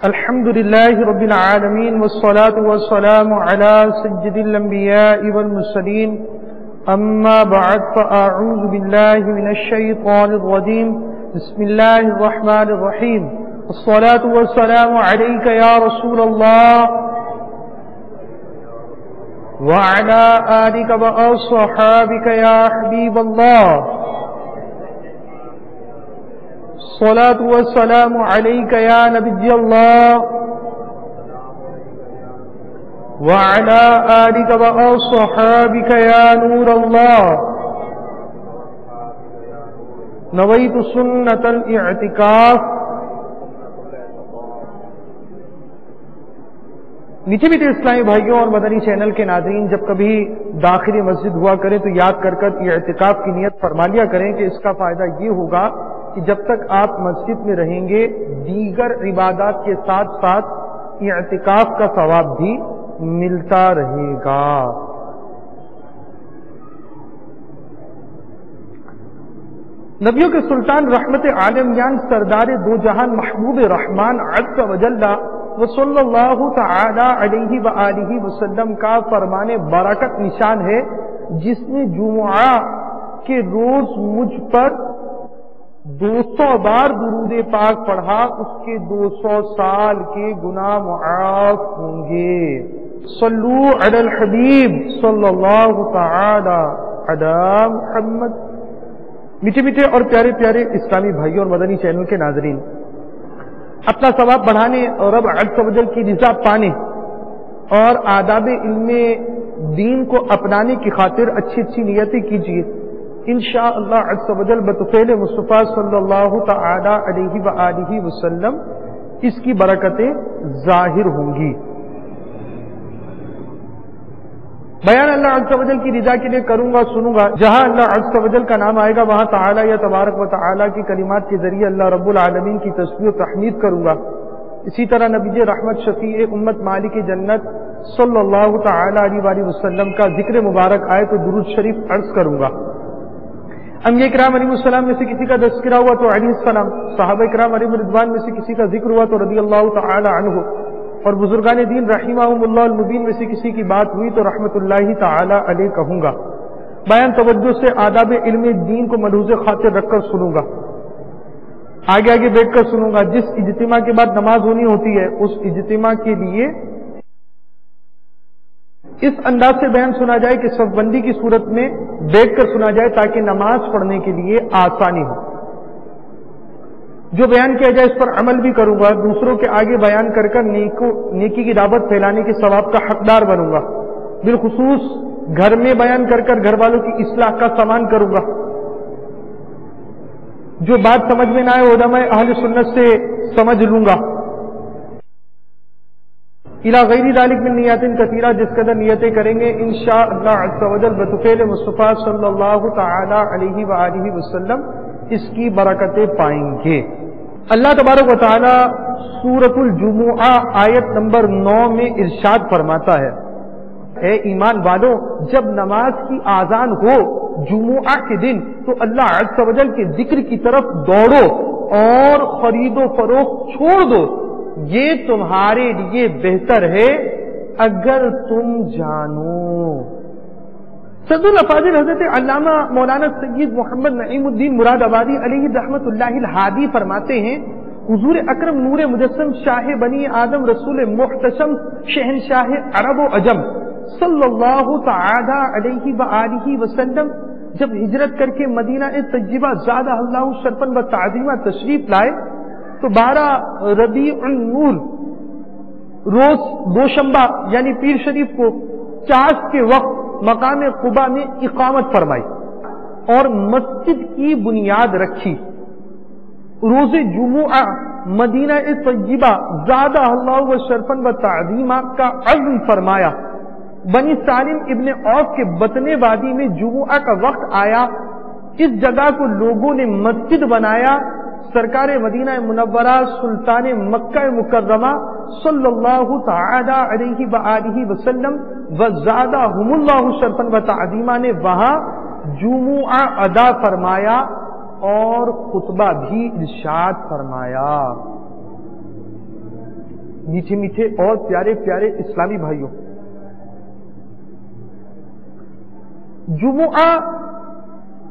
الحمد لله رب العالمين والصلاة والسلام على سيد الأنبياء والمرسلين أما بعد فأعوذ بالله من الشيطان الرجيم بسم الله الرحمن الرحيم الصلاة والسلام عليك يا رسول الله وعلى آلك وأصحابك يا حبيب الله الصلاة والسلام عليك يا نبي الله وعلى آلك وأصحابك يا نور الله نويت سنة الاعتكاف. میٹھے میٹھے اسلامی بھائیوں اور مدنی چینل کے ناظرین، جب کبھی داخلی مسجد ہوا کریں تو یاد کر اعتکاف کی نیت فرما لیا کریں کہ اس کا فائدہ یہ ہوگا کہ جب تک آپ مسجد میں رہیں گے دیگر عبادات کے ساتھ ساتھ اعتکاف کا ثواب بھی ملتا رہے گا. نبیوں کے سلطان رحمت عالمیان سردار دو جہان محبوب رحمان عز و جل وصلی اللہ تعالی علیہ وآلہ وسلم کا فرمان برکت نشان ہے، جس نے جمعہ کے روز مجھ پر 200 بار درود پاک پڑھا، اس کے 200 سال کے گناہ معاف ہوں گے. صلو علی الحبیب صلی اللہ تعالی علی محمد. میٹھے میٹھے اور پیارے پیارے اسلامی بھائیوں اور مدنی چینل کے ناظرین، اپنا ثواب بڑھانے اور رب عز و جل کی رضا پانے اور آداب علم دین کو اپنانے کی خاطر اچھی اچھی نیتیں کیجیے. انشاءاللہ عز و جل بطفیل مصطفیٰ صلی اللہ تعالی علیہ وآلہ وسلم اس کی برکتیں ظاہر ہوں گی. بیان اللہ عز و جل کی رضا کے لیے کروں گا، سنوں گا. جہاں اللہ عز و جل کا نام آئے گا وہاں تعالی یا تبارک و تعالی کی کلمات کے ذریعے اللہ رب العالمین کی تسبیح و تحمید کروں گا. اسی طرح نبی رحمت شفیع امت مالک جنت صلی اللہ تعالی علیہ وآلہ وسلم کا ذکر مبارک آئے تو درود شریف عرض کروں گا. انبیاء کرام علیہ السلام میں سے کسی کا تذکرہ ہوا تو علیہ السلام، صحابہ کرام علیہ رضوان میں سے کسی کا ذکر ہوا تو رضی اللہ تعالی عنہ، اور بزرگان دین رحمہم اللہ المبین میں سے کسی کی بات ہوئی تو رحمت اللہ تعالی علیہ کہوں گا. بیان توجہ سے آداب علم دین کو ملحوظ خاطر رکھ کر سنوں گا، آگے آگے بیٹھ کر سنوں گا. جس اجتماع کے بعد نماز ہونی ہوتی ہے اس اجتماع کے لیے اس انداز سے بیان سنا جائے کہ صف بندی کی صورت میں بیٹھ کر سنا جائے تاکہ نماز پڑھنے کے لیے آسانی ہو. جو بیان کیا جائے اس پر عمل بھی کروں گا. دوسروں کے آگے بیان کر نیکی کی دعوت پھیلانے کے ثواب کا حقدار بنوں گا. بالخصوص گھر میں بیان کر گھر والوں کی اصلاح کا سامان کروں گا. جو بات سمجھ میں نہ آئے علماء اہل سنت سے سمجھ لوں گا. الى غیر ذالک من نیات کثیرہ، جس قدر نیتیں کریں گے انشاءاللہ عز و جل بطفیل مصطفیٰ صلی اللہ تعالی علیہ وآلہ وسلم اس کی برکتیں پائیں گے. اللہ تبارک و تعالی سورۃ الجمعہ آیت نمبر 9 میں ارشاد فرماتا ہے، اے ایمان والو، جب نماز کی آذان ہو جمعہ کے دن تو اللہ عز و جل کے ذکر کی طرف دوڑو اور خرید و فروخت چھوڑ دو، یہ تمہارے لیے بہتر ہے اگر تم جانو. صدر الافاضل حضرت علامہ مولانا سید محمد نعیم الدین مراد آبادی علیہ رحمت اللہ الہادی فرماتے ہیں، حضور اکرم نور مجسم شاہ بنی آدم رسول محتشم شہنشاہ عرب و عجم صلی اللہ تعالی علیہ وآلہ وسلم جب ہجرت کر کے مدینہ طیبہ زادہ اللہ شرفا و تعظیمہ تشریف لائے تو 12 ربیع النور روز دوشنبہ یعنی پیر شریف کو چاش کے وقت مقام قباء میں اقامت فرمائی اور مسجد کی بنیاد رکھی. روز جمعہ مدینہ طیبہ زادہ اللہ و شرفا و تعظیمہ کا عزم فرمایا. بنی سالم ابن عوف کے بطن وادی میں جمعہ کا وقت آیا، اس جگہ کو لوگوں نے مسجد بنایا. سرکار مدینہ منورہ سلطان مکہ مکرمہ صلی اللہ تعالی علیہ وآلہ وسلم وزادہم اللہ شرفا و تعظیمہ نے وہاں جمعہ ادا فرمایا اور خطبہ بھی ارشاد فرمایا. میٹھے میٹھے اور پیارے پیارے اسلامی بھائیوں، جمعہ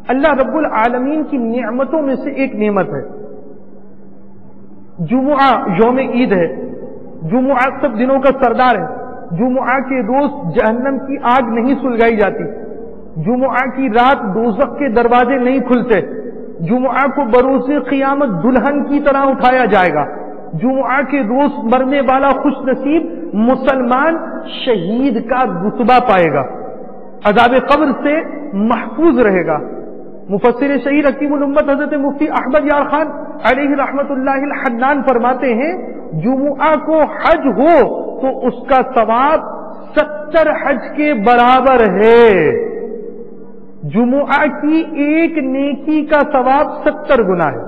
اللہ رب العالمین کی نعمتوں میں سے ایک نعمت ہے۔ جمعہ یوم عید ہے، جمعہ سب دنوں کا سردار ہے، جمعہ کے روز جہنم کی آگ نہیں سلگائی جاتی، جمعہ کی رات دوزخ کے دروازے نہیں کھلتے، جمعہ کو بروز قیامت دلہن کی طرح اٹھایا جائے گا، جمعہ کے روز مرنے والا خوش نصیب مسلمان شہید کا رتبہ پائے گا، عذاب قبر سے محفوظ رہے گا۔ مفسر شہید حکیم الامت حضرت مفتی احمد یار خان علیہ رحمت اللہ الحنان فرماتے ہیں، جمعہ کو حج ہو تو اس کا ثواب 70 حج کے برابر ہے۔ جمعہ کی ایک نیکی کا ثواب 70 گنا ہے۔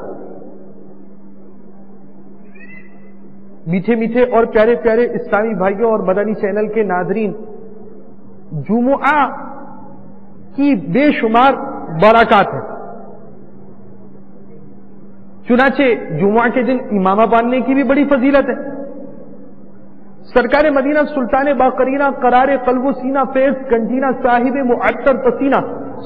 میٹھے میٹھے اور پیارے پیارے اسلامی بھائیوں اور مدنی چینل کے ناظرین، جمعہ کی بے شمار برکات ہے۔ چنانچہ جمعہ کے دن امامہ باندھنے کی بھی بڑی فضیلت ہے۔ سرکار مدینہ سلطان باقرینہ قرار قلب و سینہ فیض گنجینہ صاحب معطر پسینہ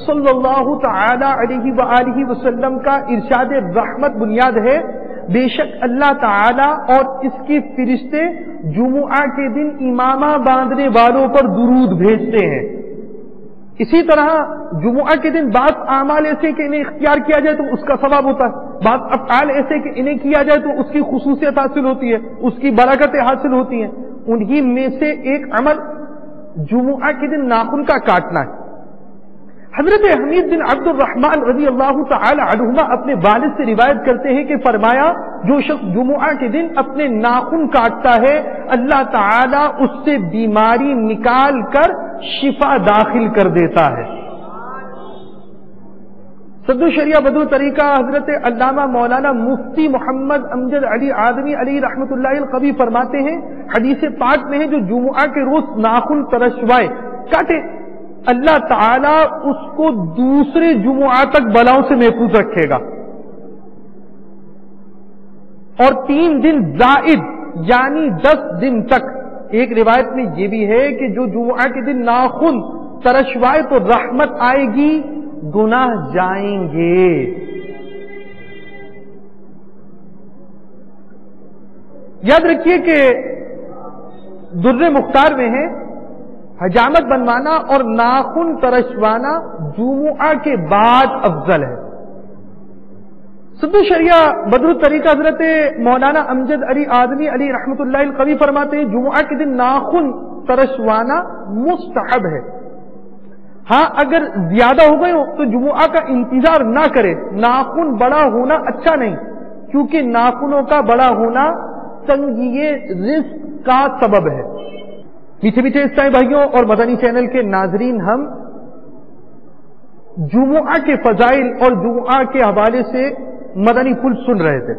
صلی اللہ تعالی علیہ وآلہ وسلم کا ارشاد رحمت بنیاد ہے، بے شک اللہ تعالی اور اس کے فرشتے جمعہ کے دن امامہ باندھنے والوں پر درود بھیجتے ہیں۔ اسی طرح جمعہ کے دن بعض اعمال ایسے کہ انہیں اختیار کیا جائے تو اس کا ثواب ہوتا ہے، بعض افعال ایسے کہ انہیں کیا جائے تو اس کی خصوصیت حاصل ہوتی ہے، اس کی برکتیں حاصل ہوتی ہیں۔ انہی میں سے ایک عمل جمعہ کے دن ناخن کا کاٹنا ہے۔ حضرت حمید بن عبد الرحمن رضی اللہ تعالی عنہما اپنے والد سے روایت کرتے ہیں کہ فرمایا، جو شخص جمعہ کے دن اپنے ناخن کاٹتا ہے اللہ تعالی اس سے بیماری نکال کر شفا داخل کر دیتا ہے۔ صدر شریعہ بدو طریقہ حضرت علامہ مولانا مفتی محمد امجد علی آدمی علی رحمت اللہ القوی فرماتے ہیں، حدیث پاک میں ہے، جو جمعہ کے روز ناخن ترشوائے کاٹے اللہ تعالی اس کو دوسرے جمعہ تک بلاؤں سے محفوظ رکھے گا، اور 3 دن زائد یعنی 10 دن تک۔ ایک روایت میں یہ بھی ہے کہ جو جمعہ کے دن ناخن ترشوائے تو رحمت آئے گی، گناہ جائیں گے۔ یاد رکھیے کہ در مختار میں ہے، حجامت بنوانا اور ناخن ترشوانا جمعہ کے بعد افضل ہے۔ صدر شریعہ بدر طریقہ حضرت مولانا امجد علی آدمی علی رحمت اللہ القوی فرماتے ہیں، جمعہ کے دن ناخن ترشوانا مستحب ہے۔ ہاں اگر زیادہ ہو گئے ہو تو جمعہ کا انتظار نہ کرے، ناخن بڑا ہونا اچھا نہیں، کیونکہ ناخنوں کا بڑا ہونا تنگی رزق کا سبب ہے۔ میٹھے میٹھے اسلامی بھائیوں اور مدنی چینل کے ناظرین، ہم جمعہ کے فضائل اور جمعہ کے حوالے سے مدنی پھول سن رہے تھے۔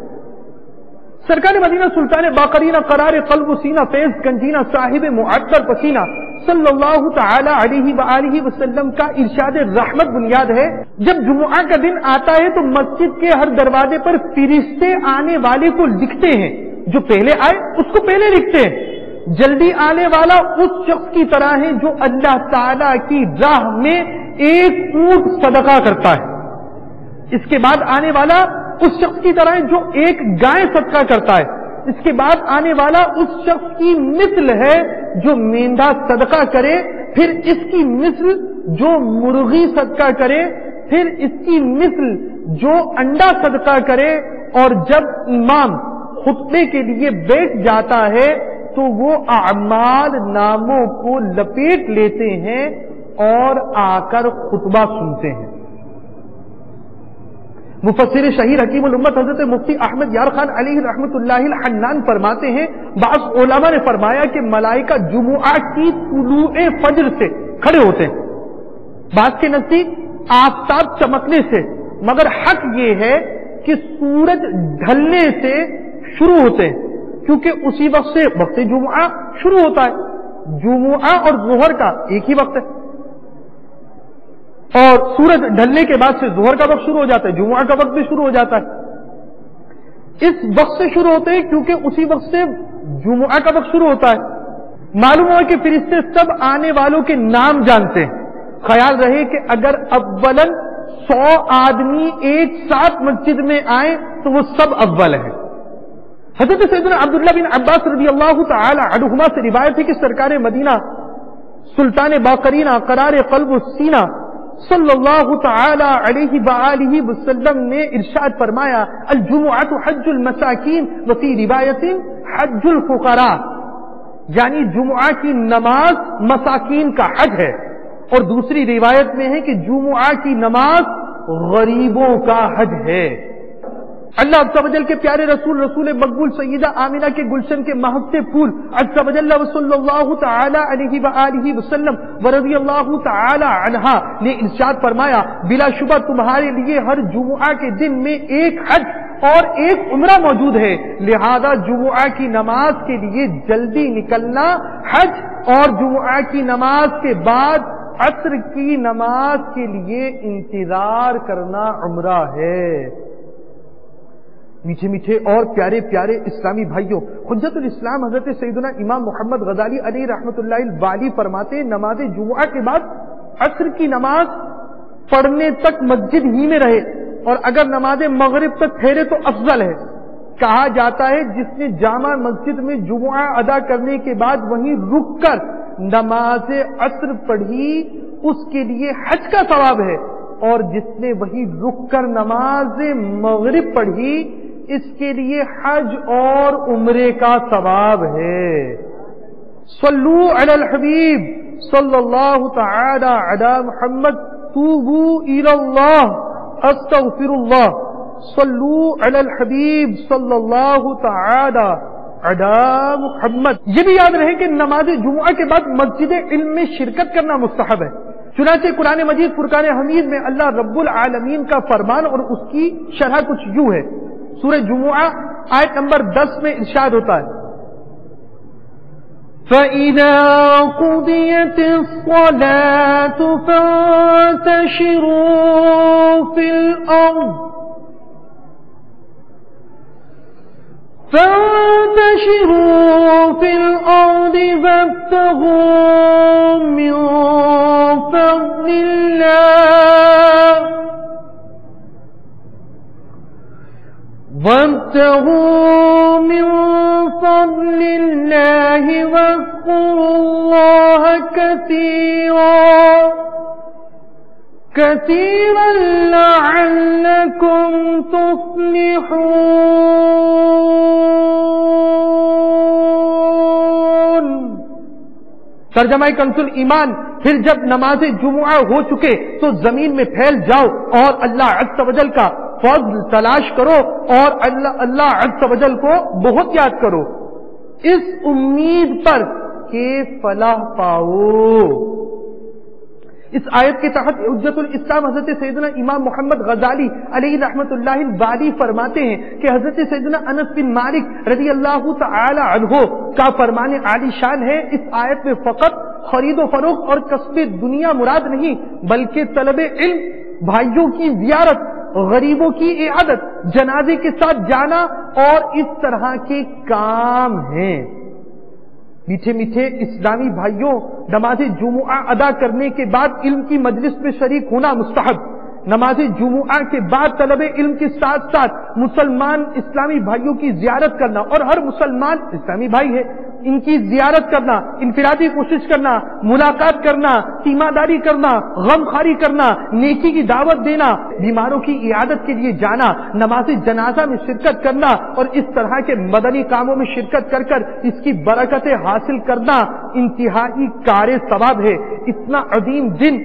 سرکار مدینہ سلطان باقرینہ قرار قلب و سینہ فیض گنجینہ صاحب معطر پسینہ صلی اللہ تعالی علیہ وآلہ وسلم کا ارشاد رحمت بنیاد ہے، جب جمعہ کا دن آتا ہے تو مسجد کے ہر دروازے پر فرشتے آنے والے کو لکھتے ہیں، جو پہلے آئے اس کو پہلے لکھتے ہیں۔ جلدی آنے والا اس شخص کی طرح ہے جو اللہ تعالی کی راہ میں ایک اونٹ صدقہ کرتا ہے، اس کے بعد آنے والا اس شخص کی طرح ہے جو ایک گائے صدقہ کرتا ہے، اس کے بعد آنے والا اس شخص کی مثل ہے جو مینڈھا صدقہ کرے، پھر اس کی مثل جو مرغی صدقہ کرے، پھر اس کی مثل جو انڈا صدقہ کرے، اور جب امام خطبے کے لیے بیٹھ جاتا ہے تو وہ اعمال ناموں کو لپیٹ لیتے ہیں اور آ کر خطبہ سنتے ہیں۔ مفسر شہیر حکیم الامت حضرت مفتی احمد یار خان علیہ رحمت اللہ الحنان فرماتے ہیں، بعض علماء نے فرمایا کہ ملائکہ جمعہ کی طلوع فجر سے کھڑے ہوتے ہیں، بعض کے نزدیک آفتاب چمکنے سے، مگر حق یہ ہے کہ سورج ڈھلنے سے شروع ہوتے ہیں، کیونکہ اسی وقت سے وقت جمعہ شروع ہوتا ہے۔ جمعہ اور ظہر کا ایک ہی وقت ہے، اور سورج ڈھلنے کے بعد سے ظہر کا وقت شروع ہو جاتا ہے، جمعہ کا وقت بھی شروع ہو جاتا ہے۔ اس وقت سے شروع ہوتے ہیں کیونکہ اسی وقت سے جمعہ کا وقت شروع ہوتا ہے. معلوم ہوا کہ فرشتے سب آنے والوں کے نام جانتے ہیں. خیال رہے کہ اگر اولاً 100 آدمی ایک ساتھ مسجد میں آئیں تو وہ سب اول ہیں. حضرت سیدنا عبداللہ بن عباس رضی اللہ تعالی عنہما سے روایت ہے کہ سرکار مدینہ سلطان باقرینہ قرار قلب السینہ صلی اللہ تعالی علیہ وآلہ وسلم نے ارشاد فرمایا الجمعۃ حج المساکین وفی روایت حج الفقراء، یعنی جمعہ کی نماز مساکین کا حج ہے، اور دوسری روایت میں ہے کہ جمعہ کی نماز غریبوں کا حج ہے. اللہ عز و جل کے پیارے رسول مقبول سیدہ آمینہ کے گلشن کے مہکتے پھول عز و جل صلی اللہ تعالی علیہ وآلہ وسلم ورضی اللہ تعالی عنہا نے ارشاد فرمایا بلا شبہ تمہارے لیے ہر جمعہ کے دن میں ایک حج اور ایک عمرہ موجود ہے، لہذا جمعہ کی نماز کے لیے جلدی نکلنا حج، اور جمعہ کی نماز کے بعد عصر کی نماز کے لیے انتظار کرنا عمرہ ہے. میٹھے میٹھے اور پیارے پیارے اسلامی بھائیوں، حجت الاسلام حضرت سیدنا امام محمد غزالی علیہ رحمۃ اللہ البالی فرماتے نماز جمعہ کے بعد عصر کی نماز پڑھنے تک مسجد ہی میں رہے، اور اگر نماز مغرب تک ٹھہرے تو افضل ہے. کہا جاتا ہے جس نے جامع مسجد میں جمعہ ادا کرنے کے بعد وہیں رک کر نماز عصر پڑھی اس کے لیے حج کا ثواب ہے، اور جس نے وہیں رک کر نماز مغرب پڑھی اس کے لیے حج اور عمرے کا ثواب ہے. صلو علی الحبیب صلی اللہ تعالی علی محمد توبو الی اللہ استغفر اللہ. صلو علی الحبیب صلی اللہ تعالی علی محمد. یہ بھی یاد رہے کہ نماز جمعہ کے بعد مسجد علم میں شرکت کرنا مستحب ہے. چنانچہ قرآن مجید فرقان حمید میں اللہ رب العالمین کا فرمان اور اس کی شرح کچھ یوں ہے. سورہ جمعہ آیت نمبر 10 میں ارشاد ہوتا ہے فَإِذَا قُضِيَتِ الصَّلَاةُ فَانتَشِرُوا فِي الْأَرْضِ وَابْتَغُوا مِن فَضْلِ اللَّهِ واذكروا الله كثيرا لعلكم تفلحون. ترجمہ کنز ایمان. پھر جب نماز جمعہ ہو چکے تو زمین میں پھیل جاؤ اور اللہ عز و جل کا فضل تلاش کرو اور اللہ عز و جل کو بہت یاد کرو اس امید پر کہ فلاح پاؤ. اس آیت کے تحت حجت الاسلام حضرت سیدنا امام محمد غزالی علیہ رحمۃ اللہ البالی فرماتے ہیں کہ حضرت سیدنا انس بن مالک رضی اللہ تعالی عنہ کا فرمان عالی شان ہے اس آیت میں فقط خرید و فروخت اور کسب دنیا مراد نہیں بلکہ طلب علم، بھائیوں کی زیارت، غریبوں کی اعادت، جنازے کے ساتھ جانا اور اس طرح کے کام ہیں. میٹھے میٹھے اسلامی بھائیوں، نماز جمعہ ادا کرنے کے بعد علم کی مجلس میں شریک ہونا مستحب. نماز جمعہ کے بعد طلب علم کے ساتھ ساتھ مسلمان اسلامی بھائیوں کی زیارت کرنا، اور ہر مسلمان اسلامی بھائی ہے ان کی زیارت کرنا، انفرادی کوشش کرنا، ملاقات کرنا، تیمارداری کرنا، غم خواری کرنا، نیکی کی دعوت دینا، بیماروں کی عیادت کے لیے جانا، نماز جنازہ میں شرکت کرنا اور اس طرح کے مدنی کاموں میں شرکت کر کر اس کی برکتیں حاصل کرنا انتہائی کار ثواب ہے. اتنا عظیم دن،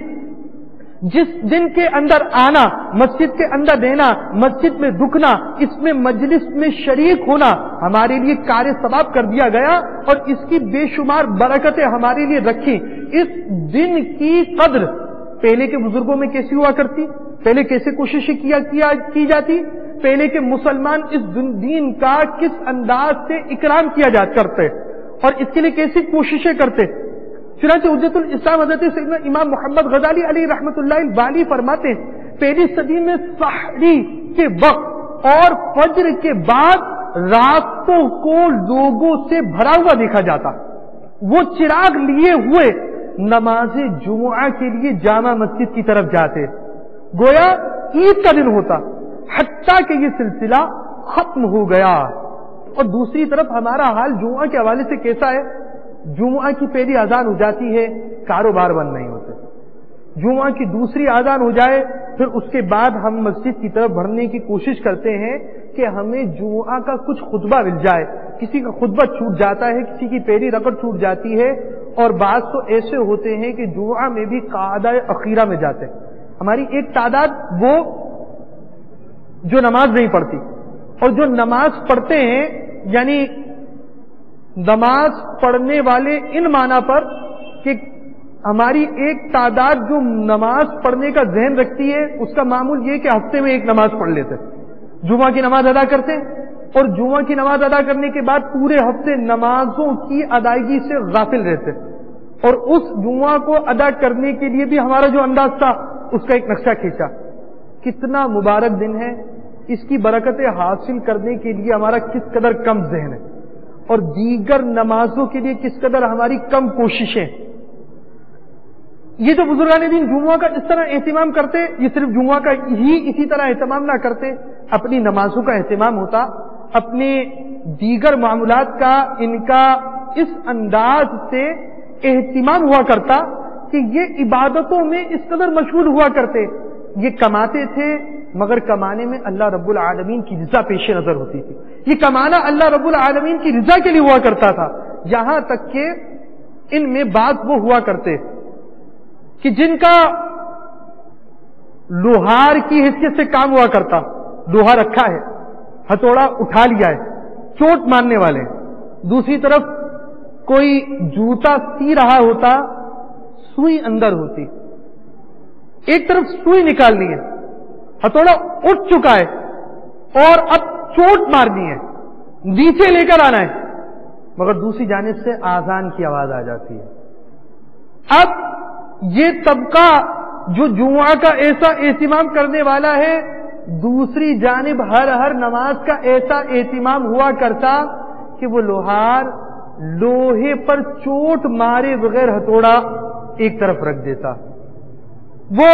جس دن کے اندر آنا، مسجد کے اندر رہنا، مسجد میں رکنا، اس میں مجلس میں شریک ہونا ہمارے لیے کار ثواب کر دیا گیا اور اس کی بے شمار برکتیں ہمارے لیے رکھی. اس دن کی قدر پہلے کے بزرگوں میں کیسی ہوا کرتی؟ پہلے کیسے کوششیں کی جاتی؟ پہلے کے مسلمان اس دین کا کس انداز سے اکرام کیا کرتے اور اس کے لیے کیسی کوششیں کرتے؟ چنانچہ حجت الاسلام حضرت سیدنا امام محمد غزالی علیہ رحمۃ اللہ البالی فرماتے ہیں پہلی صدی میں سحری کے وقت اور فجر کے بعد راستوں کو لوگوں سے بھرا ہوا دیکھا جاتا، وہ چراغ لیے ہوئے نماز جمعہ کے لیے جامع مسجد کی طرف جاتے، گویا عید کا دن ہوتا، حتیٰ کہ یہ سلسلہ ختم ہو گیا۔ اور دوسری طرف ہمارا حال جمعہ کے حوالے سے کیسا ہے؟ جمعہ کی پہلی اذان ہو جاتی ہے، کاروبار بند نہیں ہوتے، جمعہ کی دوسری اذان ہو جائے پھر اس کے بعد ہم مسجد کی طرف بڑھنے کی کوشش کرتے ہیں کہ ہمیں جمعہ کا کچھ خطبہ مل جائے، کسی کا خطبہ چھوٹ جاتا ہے، کسی کی پہلی رکعت چھوٹ جاتی ہے، اور بعض تو ایسے ہوتے ہیں کہ جمعہ میں بھی قعدہ اخیرہ میں جاتے ہیں۔ ہماری ایک تعداد وہ جو نماز نہیں پڑھتی، اور جو نماز پڑھتے ہیں یعنی نماز پڑھنے والے ان معنی پر کہ ہماری ایک تعداد جو نماز پڑھنے کا ذہن رکھتی ہے، اس کا معمول یہ کہ ہفتے میں ایک نماز پڑھ لیتے، جمعہ کی نماز ادا کرتے، اور جمعہ کی نماز ادا کرنے کے بعد پورے ہفتے نمازوں کی ادائیگی سے غافل رہتے، اور اس جمعہ کو ادا کرنے کے لیے بھی ہمارا جو انداز تھا اس کا ایک نقشہ کھینچا۔ کتنا مبارک دن ہے، اس کی برکتیں حاصل کرنے کے لیے ہمارا کس قدر کم ذہن ہے، اور دیگر نمازوں کے لیے کس قدر ہماری کم کوششیں۔ یہ جو بزرگان دین جمعہ کا اس طرح اہتمام کرتے، یہ صرف جمعہ کا ہی اسی طرح اہتمام نہ کرتے، اپنی نمازوں کا اہتمام ہوتا، اپنے دیگر معاملات کا ان کا اس انداز سے اہتمام ہوا کرتا کہ یہ عبادتوں میں اس قدر مشغول ہوا کرتے، یہ کماتے تھے مگر کمانے میں اللہ رب العالمین کی رضا پیش نظر ہوتی تھی، یہ کمانا اللہ رب العالمین کی رضا کے لیے ہوا کرتا تھا، یہاں تک کہ ان میں بعض وہ ہوا کرتے کہ جن کا لوہار کی حیثیت سے کام ہوا کرتا، لوہا رکھا ہے، ہتھوڑا اٹھا لیا ہے، چوٹ مارنے والے، دوسری طرف کوئی جوتا سی رہا ہوتا، سوئی اندر ہوتی، ایک طرف سوئی نکالنی ہے، ہتھوڑا اٹھ چکا ہے اور اب چوٹ مارنی ہے، نیچے لے کر آنا ہے، مگر دوسری جانب سے آذان کی آواز آ جاتی ہے۔ اب یہ طبقہ جو جمعہ کا ایسا اہتمام کرنے والا ہے، دوسری جانب ہر نماز کا ایسا اہتمام ہوا کرتا کہ وہ لوہار لوہے پر چوٹ مارے بغیر ہتھوڑا ایک طرف رکھ دیتا، وہ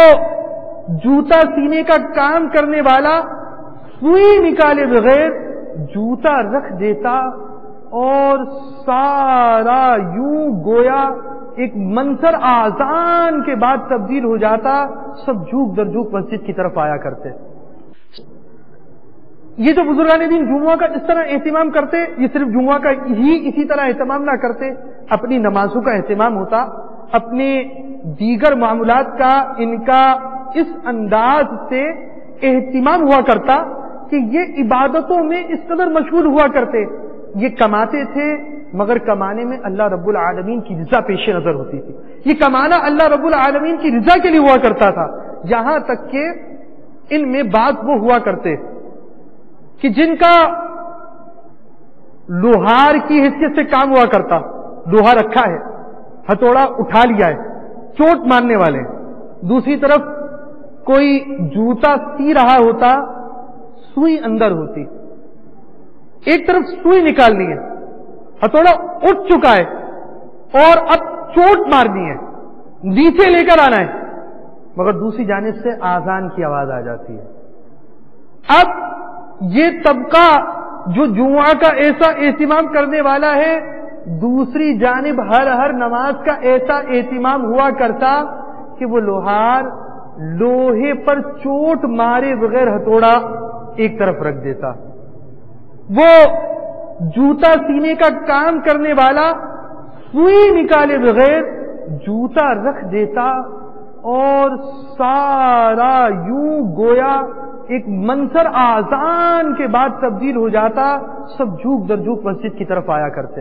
جوتا سینے کا کام کرنے والا سوئی نکالے بغیر جوتا رکھ دیتا، اور سارا یوں گویا ایک منظر آذان کے بعد تبدیل ہو جاتا، سب جھوک در جھوک مسجد کی طرف آیا کرتے۔ یہ جو بزرگان دین جمعہ کا اس طرح اہتمام کرتے، یہ صرف جمعہ کا ہی اسی طرح اہتمام نہ کرتے، اپنی نمازوں کا اہتمام ہوتا، اپنے دیگر معاملات کا ان کا اس انداز سے اہتمام ہوا کرتا کہ یہ عبادتوں میں اس قدر مشغول ہوا کرتے، یہ کماتے تھے مگر کمانے میں اللہ رب العالمین کی رضا پیش نظر ہوتی تھی، یہ کمانا اللہ رب العالمین کی رضا کے لیے ہوا کرتا تھا، یہاں تک کہ ان میں بعض وہ ہوا کرتے کہ جن کا لوہار کی حیثیت سے کام ہوا کرتا، لوہا رکھا ہے، ہتھوڑا اٹھا لیا ہے، چوٹ مارنے والے، دوسری طرف کوئی جوتا سی رہا ہوتا، سوئی اندر ہوتی، ایک طرف سوئی نکالنی ہے، ہتھوڑا اٹھ چکا ہے اور اب چوٹ مارنی ہے، نیچے لے کر آنا ہے، مگر دوسری جانب سے آذان کی آواز آ جاتی ہے۔ اب یہ طبقہ جو جمعہ کا ایسا اہتمام کرنے والا ہے، دوسری جانب ہر نماز کا ایسا اہتمام ہوا کرتا کہ وہ لوہار لوہے پر چوٹ مارے بغیر ہتھوڑا ایک طرف رکھ دیتا، وہ جوتا سینے کا کام کرنے والا سوئی نکالے بغیر جوتا رکھ دیتا، اور سارا یوں گویا ایک منظر آذان کے بعد تبدیل ہو جاتا، سب جھوک در جھوک مسجد کی طرف آیا کرتے،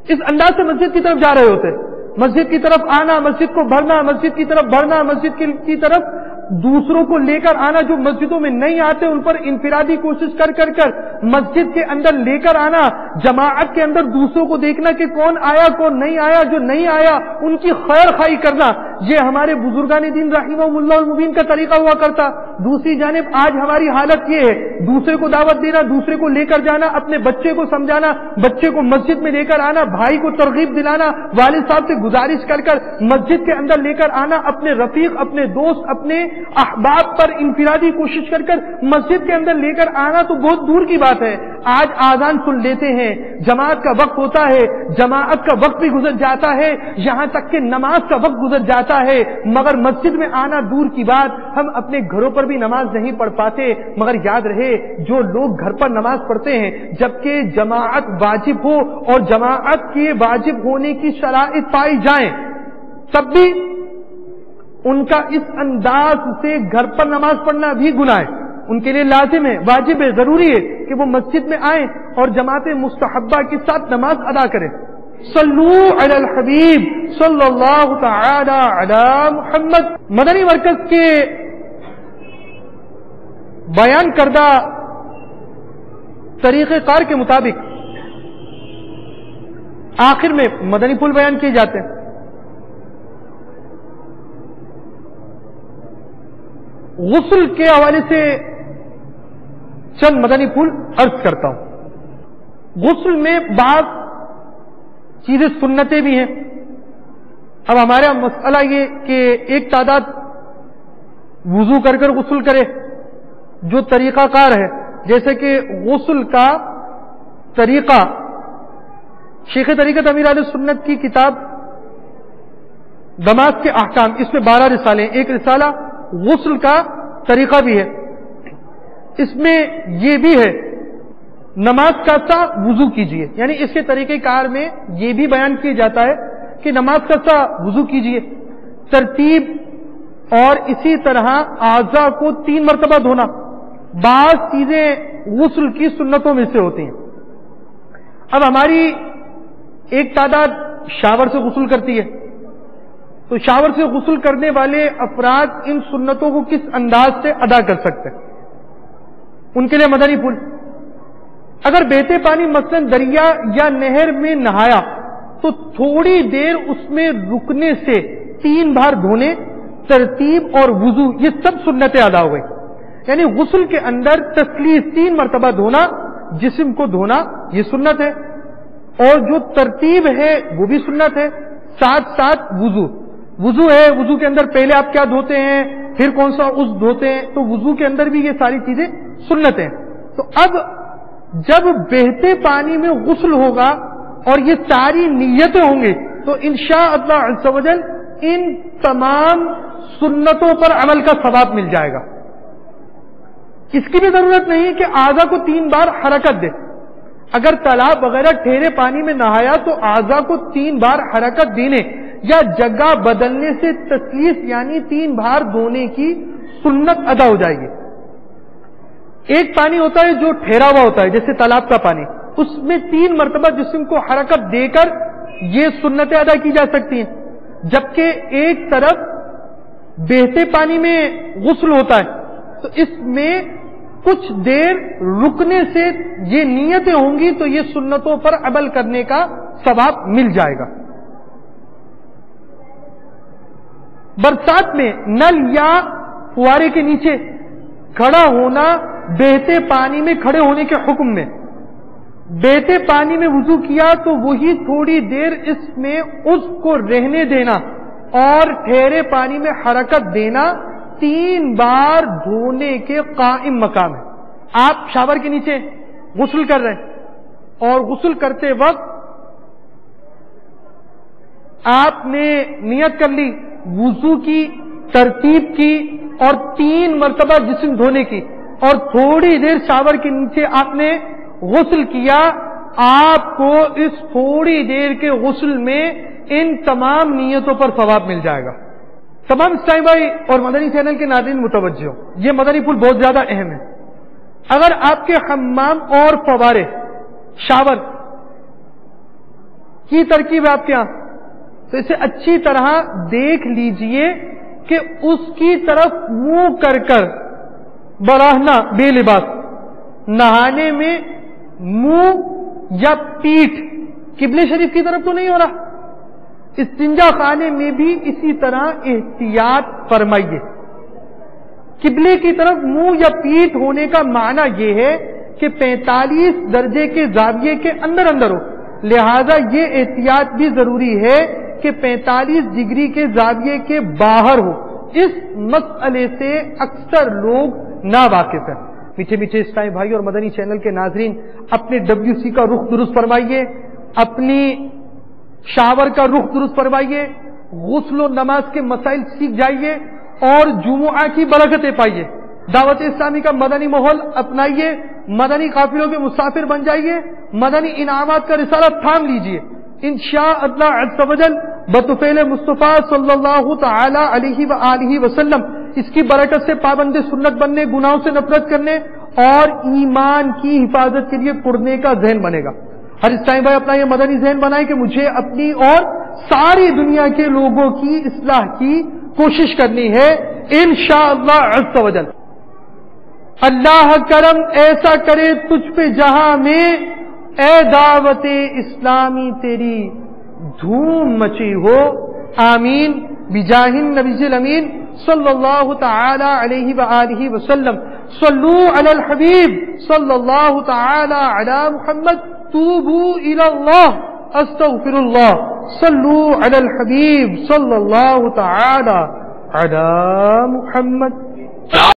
اس انداز سے مسجد کی طرف جا رہے ہوتے، مسجد کی طرف آنا، مسجد کو بھرنا، مسجد کی طرف بڑھنا، مسجد کی طرف دوسروں کو لے کر آنا، جو مسجدوں میں نہیں آتے ان پر انفرادی کوشش کر مسجد کے اندر لے کر آنا، جماعت کے اندر دوسروں کو دیکھنا کہ کون آیا کون نہیں آیا، جو نہیں آیا ان کی خیر خواہی کرنا، یہ ہمارے بزرگان دین رحمہم اللہ المبین کا طریقہ ہوا کرتا۔ دوسری جانب آج ہماری حالت یہ ہے، دوسرے کو دعوت دینا، دوسرے کو لے کر جانا، اپنے بچے کو سمجھانا، بچے کو مسجد میں لے کر آنا، بھائی کو ترغیب دلانا، والد صاحب سے گزارش کر کر مسجد کے اندر لے کر آنا، اپنے رفیق، اپنے دوست، اپنے احباب پر انفرادی کوشش کر کر مسجد کے اندر لے کر آنا تو بہت دور کی بات ہے۔ آج آذان سن لیتے ہیں، جماعت کا وقت ہوتا ہے، جماعت کا وقت بھی گزر جاتا ہے، یہاں تک کہ نماز کا وقت گزر جاتا ہے، مگر مسجد میں آنا دور کی بات، ہم اپنے گھروں پر بھی نماز نہیں پڑھ پاتے۔ مگر یاد رہے، جو لوگ گھر پر نماز پڑھتے ہیں جبکہ جماعت واجب ہو اور جماعت کے واجب ہونے کی شرائط پائی جائیں، تب بھی ان کا اس انداز سے گھر پر نماز پڑھنا بھی گناہ ہے۔ ان کے لیے لازم ہے، واجب ہے، ضروری ہے کہ وہ مسجد میں آئیں اور جماعت مستحبہ کے ساتھ نماز ادا کریں۔ صلو علی الحبیب صلی اللہ تعالی علی محمد۔ مدنی مرکز کے بیان کردہ طریقہ کار کے مطابق آخر میں مدنی پھول بیان کیے جاتے ہیں۔ غسل کے حوالے سے چند مدنی پھول عرض کرتا ہوں۔ غسل میں بعض چیزیں سنتیں بھی ہیں۔ اب ہمارا مسئلہ یہ کہ ایک تعداد وضو کر کر غسل کرے، جو طریقہ کار ہے، جیسے کہ غسل کا طریقہ شیخ طریقت امیر اہل سنت کی کتاب نماز کے احکام، اس میں 12 رسالے ہیں، ایک رسالہ غسل کا طریقہ بھی ہے، اس میں یہ بھی ہے نماز کا سا وضو کیجئے، یعنی اس کے طریقہ کار میں یہ بھی بیان کیا جاتا ہے کہ نماز کا سا وضو کیجئے، ترتیب، اور اسی طرح اعضاء کو 3 مرتبہ دھونا۔ بعض چیزیں غسل کی سنتوں میں سے ہوتی ہیں۔ اب ہماری ایک تعداد شاور سے غسل کرتی ہے، تو شاور سے غسل کرنے والے افراد ان سنتوں کو کس انداز سے ادا کر سکتے ہیں؟ ان کے لیے مدنی پھول، اگر بہتے پانی مثلا دریا یا نہر میں نہایا تو تھوڑی دیر اس میں رکنے سے 3 بار دھونے، ترتیب اور وضو یہ سب سنتیں ادا ہوئی، یعنی غسل کے اندر تسلیس 3 مرتبہ دھونا، جسم کو دھونا یہ سنت ہے، اور جو ترتیب ہے وہ بھی سنت ہے، ساتھ ساتھ وضو ہے، وضو کے اندر پہلے آپ کیا دھوتے ہیں، پھر کون سا عضو دھوتے ہیں، تو وضو کے اندر بھی یہ ساری چیزیں سنت ہیں۔ تو اب جب بہتے پانی میں غسل ہوگا اور یہ ساری نیتیں ہوں گی تو انشاءاللہ عز و جل ان تمام سنتوں پر عمل کا ثواب مل جائے گا۔ اس کی بھی ضرورت نہیں کہ اعضاء کو 3 بار حرکت دے، اگر تالاب وغیرہ ٹھہرے پانی میں نہایا تو اعضاء کو 3 بار حرکت دینے یا جگہ بدلنے سے تسلیس یعنی 3 بار دھونے کی سنت ادا ہو جائے گی۔ ایک پانی ہوتا ہے جو ٹھہرا ہوا ہوتا ہے جیسے تالاب کا پانی، اس میں 3 مرتبہ جسم کو حرکت دے کر یہ سنتیں ادا کی جا سکتی ہیں، جبکہ ایک طرف بہتے پانی میں غسل ہوتا ہے تو اس میں کچھ دیر رکنے سے یہ نیتیں ہوں گی تو یہ سنتوں پر عمل کرنے کا ثواب مل جائے گا۔ برسات میں نل یا فوارے کے نیچے کھڑا ہونا بہتے پانی میں کھڑے ہونے کے حکم میں، بہتے پانی میں وضو کیا تو وہی تھوڑی دیر اس میں اس کو رہنے دینا اور ٹھہرے پانی میں حرکت دینا 3 بار دھونے کے قائم مقام ہے۔ آپ شاور کے نیچے غسل کر رہے ہیں اور غسل کرتے وقت آپ نے نیت کر لی وضو کی، ترتیب کی اور 3 مرتبہ جسم دھونے کی، اور تھوڑی دیر شاور کے نیچے آپ نے غسل کیا، آپ کو اس تھوڑی دیر کے غسل میں ان تمام نیتوں پر ثواب مل جائے گا۔ تمام اسٹائم بھائی اور مدنی چینل کے ناظرین متوجہ ہو، یہ مدنی پھول بہت زیادہ اہم ہے۔ اگر آپ کے حمام اور فوارے شاور کی ترکیب ہے آپ کے یہاں تو اسے اچھی طرح دیکھ لیجئے کہ اس کی طرف منہ کر کر براہنا بے لباس نہانے میں منہ یا پیٹھ قبلے شریف کی طرف تو نہیں ہو رہا. استنجا خانے میں بھی اسی طرح احتیاط فرمائیے. قبلے کی طرف منہ یا پیٹھ ہونے کا معنی یہ ہے کہ 45 درجے کے زاویے کے اندر ہو. لہذا یہ احتیاط بھی ضروری ہے کہ 45 ڈگری کے زاویے کے باہر ہو. اس مسئلے سے اکثر لوگ ناواقف ہیں. میٹھے میٹھے اسلامی بھائی اور مدنی چینل کے ناظرین، اپنے WC کا رخ درست فرمائیے، اپنی شاور کا رخ درست فرمائیے، غسل و نماز کے مسائل سیکھ جائیے اور جمعہ کی برکتیں پائیے. دعوت اسلامی کا مدنی ماحول اپنائیے، مدنی قافلوں کے مسافر بن جائیے، مدنی انعامات کا رسالہ تھام لیجیے. انشاءاللہ عز و جل بطفیل مصطفیٰ صلی اللہ تعالی علیہ وآلہ وسلم اس کی برکت سے پابند سنت بننے، گناہوں سے نفرت کرنے اور ایمان کی حفاظت کے لیے پڑھنے کا ذہن بنے گا. ہر اسلامی بھائی اپنا یہ مدنی ذہن بنائے کہ مجھے اپنی اور ساری دنیا کے لوگوں کی اصلاح کی کوشش کرنی ہے انشاءاللہ عز و جل. اللہ کرم ایسا کرے تجھ پہ جہاں میں، اے دعوت اسلامی تیری دھوم مچی ہو. آمین بجاہ النبی الامین صلی اللہ تعالی علیہ وآلہ وسلم. صلو علی الحبیب صلی اللہ تعالی علی محمد. توبوا الی اللہ استغفر اللہ. صلو علی الحبیب صلی اللہ تعالی علی محمد.